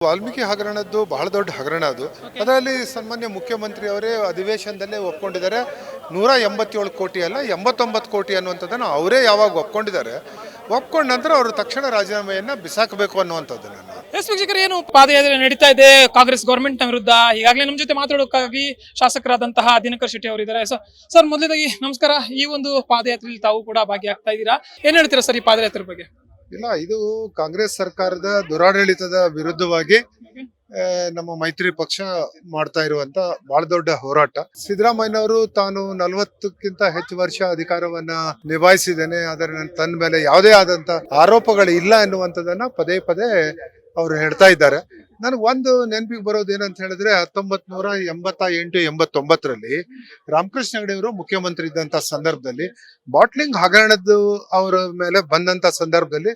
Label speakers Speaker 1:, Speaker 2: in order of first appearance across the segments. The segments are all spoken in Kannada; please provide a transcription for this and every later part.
Speaker 1: ವಾಲ್ಮೀಕಿ ಹಗರಣದ್ದು ಬಹಳ ದೊಡ್ಡ ಹಗರಣ ಅದು. ಅದರಲ್ಲಿ ಸನ್ಮಾನ್ಯ ಮುಖ್ಯಮಂತ್ರಿ ಅವರೇ ಅಧಿವೇಶನದಲ್ಲೇ ಒಪ್ಕೊಂಡಿದ್ದಾರೆ. 187 ಕೋಟಿ ಅಲ್ಲ 89 ಕೋಟಿ ಅನ್ನುವಂಥದ್ದನ್ನು ಅವರೇ ಯಾವಾಗ ಒಪ್ಕೊಂಡಿದ್ದಾರೆ, ಒಪ್ಕೊಂಡ ನಂತರ ಅವರು ತಕ್ಷಣ ರಾಜೀನಾಮೆಯನ್ನ ಬಿಸಾಕಬೇಕು ಅನ್ನುವಂಥದ್ದು.
Speaker 2: ವೀಕ್ಷಕರು, ಏನು ಪಾದಯಾತ್ರೆ ನಡೀತಾ ಇದೆ ಕಾಂಗ್ರೆಸ್ ಗವರ್ಮೆಂಟ್ ನ ವಿರುದ್ಧ. ಈಗಾಗಲೇ ನಮ್ಮ ಜೊತೆ ಮಾತಾಡೋಕ್ಕಾಗಿ ಶಾಸಕರಾದಂತಹ ದಿನಕರ್ ಶೆಟ್ಟಿ ಅವರಿದ್ದಾರೆ. ಸರ್, ಮೊದಲನೇದಾಗಿ ನಮಸ್ಕಾರ. ಈ ಒಂದು ಪಾದಯಾತ್ರೆಯಲ್ಲಿ ತಾವು ಕೂಡ ಭಾಗಿಯಾಗ್ತಾ ಇದ್ದೀರಾ, ಏನ್ ಹೇಳ್ತೀರಾ ಸರ್ ಈ ಪಾದಯಾತ್ರೆ ಬಗ್ಗೆ?
Speaker 1: ಇಲ್ಲ, ಇದು ಕಾಂಗ್ರೆಸ್ ಸರ್ಕಾರದ ದುರಾಡಳಿತದ ವಿರುದ್ಧವಾಗಿ ನಮ್ಮ ಮೈತ್ರಿ ಪಕ್ಷ ಮಾಡ್ತಾ ಇರುವಂತ ಬಹಳ ದೊಡ್ಡ ಹೋರಾಟ. ಸಿದ್ದರಾಮಯ್ಯನವರು ತಾನು 40ಕ್ಕಿಂತ ಹೆಚ್ಚು ವರ್ಷ ಅಧಿಕಾರವನ್ನ ನಿಭಾಯಿಸಿದ್ದೇನೆ, ಅದರ ತನ್ನ ಮೇಲೆ ಯಾವುದೇ ಆದಂತ ಆರೋಪಗಳು ಇಲ್ಲ ಎನ್ನುವಂಥದ್ದನ್ನ ಪದೇ ಪದೇ ಅವರು ಹೇಳ್ತಾ ಇದ್ದಾರೆ. ನನಗೆ ಒಂದು ನೆನಪಿಗೆ ಬರೋದು ಏನಂತ ಹೇಳಿದ್ರೆ 1988-89ರಲ್ಲಿ ರಾಮಕೃಷ್ಣ ಹೆಗಡೆ ಅವರು ಮುಖ್ಯಮಂತ್ರಿ ಇದ್ದಂತ ಸಂದರ್ಭದಲ್ಲಿ ಬಾಟ್ಲಿಂಗ್ ಹಗರಣದ್ದು ಅವರ ಮೇಲೆ ಬಂದಂತ ಸಂದರ್ಭದಲ್ಲಿ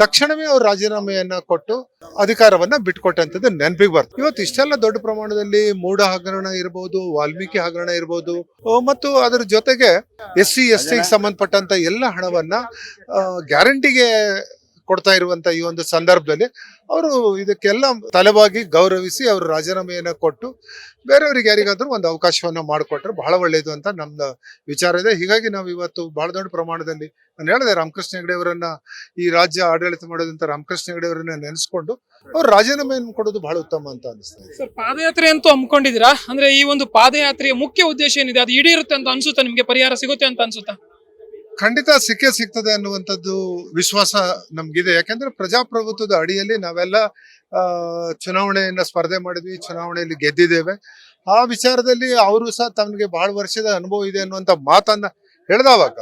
Speaker 1: ತಕ್ಷಣವೇ ಅವ್ರು ರಾಜೀನಾಮೆಯನ್ನ ಕೊಟ್ಟು ಅಧಿಕಾರವನ್ನ ಬಿಟ್ಕೊಟ್ಟಂತದ್ದು ನೆನಪಿಗೆ ಬರ್ತದೆ. ಇವತ್ತು ಇಷ್ಟೆಲ್ಲ ದೊಡ್ಡ ಪ್ರಮಾಣದಲ್ಲಿ ಮೂಢ ಹಗರಣ ಇರ್ಬೋದು, ವಾಲ್ಮೀಕಿ ಹಗರಣ ಇರ್ಬೋದು, ಮತ್ತು ಅದರ ಜೊತೆಗೆ SC ST ಸಂಬಂಧಪಟ್ಟಂತ ಎಲ್ಲ ಹಣವನ್ನ ಗ್ಯಾರಂಟಿಗೆ ಕೊಡ್ತಾ ಇರುವಂತ ಈ ಒಂದು ಸಂದರ್ಭದಲ್ಲಿ ಅವರು ಇದಕ್ಕೆಲ್ಲ ತಲೆಬಾಗಿ ಗೌರವಿಸಿ ಅವರು ರಾಜೀನಾಮೆಯನ್ನ ಕೊಟ್ಟು ಬೇರೆಯವ್ರಿಗೆ ಯಾರಿಗಾದ್ರೂ ಒಂದು ಅವಕಾಶವನ್ನ ಮಾಡಿಕೊಟ್ರೆ ಬಹಳ ಒಳ್ಳೇದು ಅಂತ ನಮ್ದು ವಿಚಾರ ಇದೆ. ಹೀಗಾಗಿ ನಾವು ಇವತ್ತು ಬಹಳ ದೊಡ್ಡ ಪ್ರಮಾಣದಲ್ಲಿ, ನಾನು ಹೇಳಿದೆ, ರಾಮಕೃಷ್ಣ ಹೆಗಡೆ ಅವರನ್ನ, ಈ ರಾಜ್ಯ ಆಡಳಿತ ಮಾಡೋದಂತ ರಾಮಕೃಷ್ಣ ಹೆಗಡೆ ಅವರನ್ನ ನೆನೆಸ್ಕೊಂಡು ಅವ್ರು ರಾಜೀನಾಮೆಯನ್ನು ಕೊಡೋದು ಬಹಳ ಉತ್ತಮ ಅಂತ ಅನಿಸ್ತಾ ಇದೆ.
Speaker 2: ಸರ್, ಪಾದಯಾತ್ರೆ ಅಂತೂ ಹಮ್ಮಿಕೊಂಡಿದ್ದೀರಾ, ಅಂದ್ರೆ ಈ ಒಂದು ಪಾದಯಾತ್ರೆಯ ಮುಖ್ಯ ಉದ್ದೇಶ ಏನಿದೆ, ಅದು ಈಡೇರುತ್ತೆ ಅಂತ ಅನ್ಸುತ್ತಾ ನಿಮ್ಗೆ? ಪರಿಹಾರ ಸಿಗುತ್ತೆ ಅಂತ ಅನ್ಸುತ್ತಾ?
Speaker 1: ಖಂಡಿತ ಸಿಗ್ತದೆ ಅನ್ನುವಂಥದ್ದು ವಿಶ್ವಾಸ ನಮ್ಗಿದೆ. ಯಾಕೆಂದ್ರೆ ಪ್ರಜಾಪ್ರಭುತ್ವದ ಅಡಿಯಲ್ಲಿ ನಾವೆಲ್ಲ ಚುನಾವಣೆಯನ್ನ ಸ್ಪರ್ಧೆ ಮಾಡಿದ್ವಿ, ಚುನಾವಣೆಯಲ್ಲಿ ಗೆದ್ದಿದ್ದೇವೆ. ಆ ವಿಚಾರದಲ್ಲಿ ಅವರು ಸಹ ತಮಗೆ ಬಹಳ ವರ್ಷದ ಅನುಭವ ಇದೆ ಅನ್ನುವಂಥ ಮಾತನ್ನ ಹೇಳಿದವಾಗ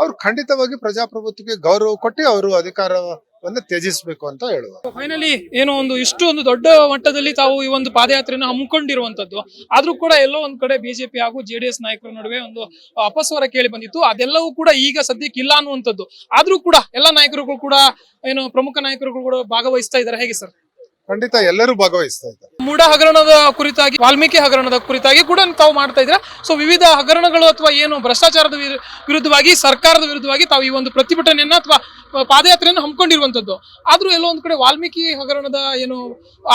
Speaker 1: ಅವ್ರು ಖಂಡಿತವಾಗಿ ಪ್ರಜಾಪ್ರಭುತ್ವಕ್ಕೆ ಗೌರವ ಕೊಟ್ಟು ಅವರು ಅಧಿಕಾರವನ್ನ ತ್ಯಜಿಸಬೇಕು ಅಂತ ಹೇಳುವ.
Speaker 2: ಫೈನಲಿ ಏನೋ ಇಷ್ಟು ಒಂದು ದೊಡ್ಡ ಮಟ್ಟದಲ್ಲಿ ತಾವು ಈ ಒಂದು ಪಾದಯಾತ್ರೆಯನ್ನು ಹಮ್ಮಿಕೊಂಡಿರುವಂತದ್ದು, ಆದ್ರೂ ಕೂಡ ಎಲ್ಲೋ ಒಂದ್ ಕಡೆ ಬಿಜೆಪಿ ಹಾಗೂ JDS ನಾಯಕರ ನಡುವೆ ಒಂದು ಅಪಸ್ವರ ಕೇಳಿ ಬಂದಿತ್ತು. ಅದೆಲ್ಲವೂ ಕೂಡ ಈಗ ಸದ್ಯಕ್ಕೆ ಇಲ್ಲ ಅನ್ನುವಂಥದ್ದು. ಆದ್ರೂ ಕೂಡ ಎಲ್ಲ ನಾಯಕರುಗಳು ಕೂಡ, ಏನು ಪ್ರಮುಖ ನಾಯಕರುಗಳು ಕೂಡ ಭಾಗವಹಿಸ್ತಾ ಇದ್ದಾರೆ. ಹೇಗೆ ಸರ್?
Speaker 1: ಖಂಡಿತ ಎಲ್ಲರೂ ಭಾಗವಹಿಸ್ತಾ ಇದ್ದಾರೆ.
Speaker 2: ಮೂಢ ಹಗರಣದ ಕುರಿತಾಗಿ, ವಾಲ್ಮೀಕಿ ಹಗರಣದ ಕುರಿತಾಗಿ ಕೂಡ ತಾವು ಮಾಡ್ತಾ ಇದ್ರೆ, ಸೊ ವಿವಿಧ ಹಗರಣಗಳು ಅಥವಾ ಏನು ಭ್ರಷ್ಟಾಚಾರದ ವಿರುದ್ಧವಾಗಿ, ಸರ್ಕಾರದ ವಿರುದ್ಧವಾಗಿ ತಾವು ಈ ಒಂದು ಪ್ರತಿಭಟನೆಯನ್ನ ಅಥವಾ ಪಾದಯಾತ್ರೆಯನ್ನು ಹಮ್ಮಿಕೊಂಡಿರುವಂತದ್ದು. ಆದ್ರೂ ಎಲ್ಲೋ ಒಂದ್ ಕಡೆ ವಾಲ್ಮೀಕಿ ಹಗರಣದ ಏನು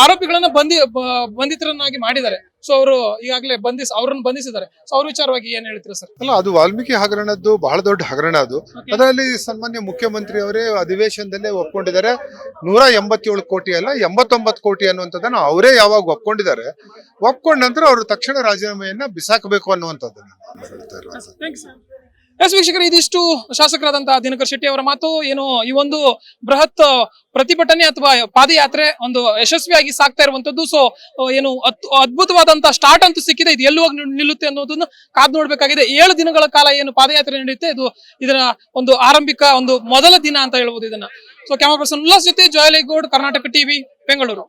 Speaker 2: ಆರೋಪಿಗಳನ್ನ ಬಂಧಿತರನ್ನಾಗಿ ಮಾಡಿದ್ದಾರೆ. ಸೊ ಅವರು ಈಗಾಗಲೇ ಅವ್ರನ್ನ ಬಂಧಿಸಿದ್ದಾರೆ. ಸೊ ಅವ್ರ ವಿಚಾರವಾಗಿ ಏನ್ ಹೇಳ್ತೀರಾ ಸರ್?
Speaker 1: ಅಲ್ಲ, ಅದು ವಾಲ್ಮೀಕಿ ಹಗರಣದ್ದು ಬಹಳ ದೊಡ್ಡ ಹಗರಣ ಅದು. ಅದರಲ್ಲಿ ಸನ್ಮಾನ್ಯ ಮುಖ್ಯಮಂತ್ರಿ ಅವರೇ ಅಧಿವೇಶನದಲ್ಲೇ ಒಪ್ಕೊಂಡಿದ್ದಾರೆ. 187 ಕೋಟಿ ಅಲ್ಲ 89 ಕೋಟಿ ಅನ್ನುವಂಥದ್ದನ್ನು ಅವರೇ ಯಾವಾಗ ಒಪ್ಕೊಂಡಿದ್ದಾರೆ, ಒಪ್ಕೊಂಡ ನಂತರ ಅವರು ತಕ್ಷಣ ರಾಜೀನಾಮೆಯನ್ನ ಬಿಸಾಕಬೇಕು ಅನ್ನುವಂಥದ್ದನ್ನ ಹೇಳ್ತಾ ಇರೋದು.
Speaker 2: ವೀಕ್ಷಕರು, ಇದಿಷ್ಟು ಶಾಸಕರಾದಂತಹ ದಿನಕರ್ ಶೆಟ್ಟಿ ಅವರ ಮಾತು. ಏನು ಈ ಒಂದು ಬೃಹತ್ ಪ್ರತಿಭಟನೆ ಅಥವಾ ಪಾದಯಾತ್ರೆ ಒಂದು ಯಶಸ್ವಿಯಾಗಿ ಸಾಗ್ತಾ ಇರುವಂತದ್ದು. ಸೊ ಏನು ಅದ್ಭುತವಾದಂತಹ ಸ್ಟಾರ್ಟ್ ಅಂತೂ ಸಿಕ್ಕಿದೆ. ಇದು ಎಲ್ಲಿ ಹೋಗಿ ನಿಲ್ಲುತ್ತೆ ಅನ್ನೋದನ್ನ ಕಾದ್ ನೋಡ್ಬೇಕಾಗಿದೆ. 7 ದಿನಗಳ ಕಾಲ ಏನು ಪಾದಯಾತ್ರೆ ನಡೆಯುತ್ತೆ, ಇದರ ಒಂದು ಆರಂಭಿಕ ಒಂದು ಮೊದಲ ದಿನ ಅಂತ ಹೇಳ್ಬೋದು ಇದನ್ನ. ಸೊ ಕ್ಯಾಮರಾ ಪರ್ಸನ್ ಉಲ್ಲಾಸ್ ಜೊತೆ ಜಯಲೇಗೌಡ್, ಕರ್ನಾಟಕ ಟಿವಿ, ಬೆಂಗಳೂರು.